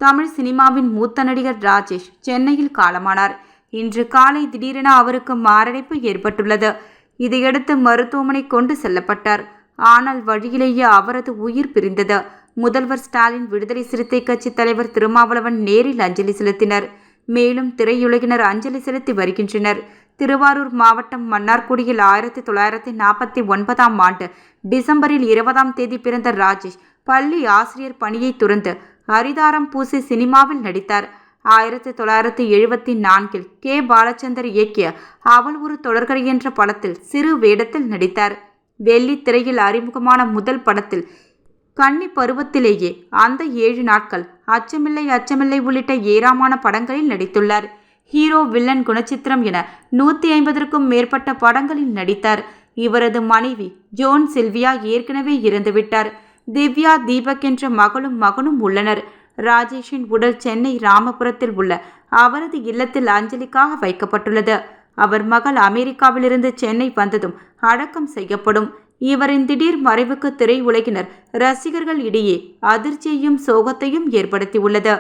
தமிழ் சினிமாவின் மூத்த நடிகர் ராஜேஷ் சென்னையில் காலமானார். இன்று காலை திடீரென அவருக்கு மாரடைப்பு ஏற்பட்டுள்ளது. இதையடுத்து மருத்துவமனை கொண்டு செல்லப்பட்டார். ஆனால் வழியிலேயே அவரது உயிர் பிரிந்தது. முதல்வர் ஸ்டாலின், விடுதலை சிறுத்தை கட்சி தலைவர் திருமாவளவன் நேரில் அஞ்சலி செலுத்தினர். மேலும் திரையுலகினர் அஞ்சலி செலுத்தி வருகின்றனர். திருவாரூர் மாவட்டம் மன்னார்குடியில் 1949ஆம் ஆண்டு டிசம்பரில் 20ஆம் தேதி பிறந்த ராஜேஷ் பள்ளி ஆசிரியர் பணியை துறந்து ஹரிதாரம் பூசி சினிமாவில் நடித்தார். 1974இல் கே. பாலச்சந்தர் இயக்கிய அவள் ஒரு தொடர்கதை என்ற படத்தில் சிறு வேடத்தில் நடித்தார். வெள்ளி திரையில் அறிமுகமான முதல் படத்தில் கன்னி பருவத்திலேயே அந்த 7 நாட்கள், அச்சமில்லை அச்சமில்லை உள்ளிட்ட ஏராளமான படங்களில் நடித்துள்ளார். ஹீரோ, வில்லன், குணச்சித்திரம் என 150க்கும் மேற்பட்ட படங்களில் நடித்தார். இவரது மனைவி ஜோன் சில்வியா ஏற்கனவே இறந்துவிட்டார். திவ்யா, தீபக் என்ற மகனும் உள்ளனர். ராஜேஷின் உடல் சென்னை ராமபுரத்தில் உள்ள அவரது இல்லத்தில் அஞ்சலிக்காக வைக்கப்பட்டுள்ளது. அவர் மகள் அமெரிக்காவிலிருந்து சென்னை வந்ததும் அடக்கம் செய்யப்படும். இவரின் திடீர் மறைவுக்கு திரையுலகினர் ரசிகர்கள் இடையே அதிர்ச்சியையும் சோகத்தையும் ஏற்படுத்தியுள்ளது.